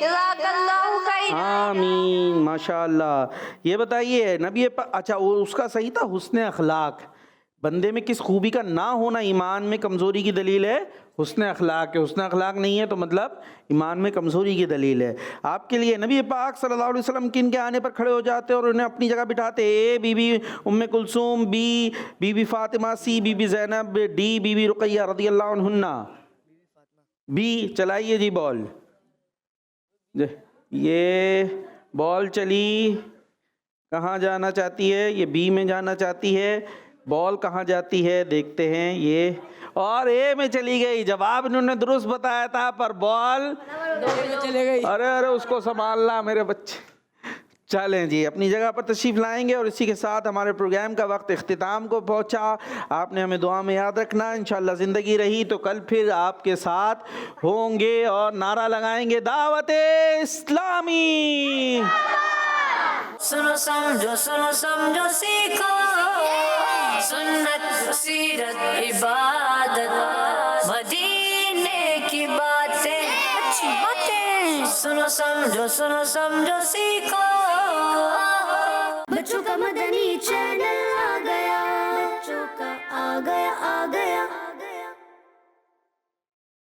जज़ाकल्लाहु खैर। आमीन, माशाअल्लाह। ये बताइए नबी अच्छा वो उसका सही था, हुस्न अखलाक। बंदे में किस खूबी का ना होना ईमान में कमज़ोरी की दलील है? हुस्न अखलाक है। हुस्न अखलाक नहीं है तो मतलब ईमान में कमज़ोरी की दलील है। आपके लिए नबी पाक सल्लल्लाहु अलैहि वसल्लम किन के आने पर खड़े हो जाते और उन्हें अपनी जगह बिठाते? ए बीबी उम्मे कुलसूम, बी बीबी फातिमा, सी बीबी ज़ैनब, डी बीबी रुक़ैया रज़ियल्लाहु अन्हुन्ना। बी चलाइए जी बॉल। ये बॉल चली, कहाँ जाना चाहती है? ये बी में जाना चाहती है। बॉल कहाँ जाती है देखते हैं। ये और ए में चली गई। जवाब इन्होंने दुरुस्त बताया था पर बॉल चले गई। अरे अरे उसको संभालना मेरे बच्चे। चलें जी, अपनी जगह पर तशरीफ़ लाएंगे और इसी के साथ हमारे प्रोग्राम का वक्त इख्तिताम को पहुंचा। आपने हमें दुआ में याद रखना। इंशाअल्लाह ज़िंदगी रही तो कल फिर आपके साथ होंगे और नारा लगाएंगे दावत-ए-इस्लामी। सुनो समझो सीखो, सुन्नत सीरत इबादत, मदीने की बातें, अच्छी बातें। सुनो समझो सीखो।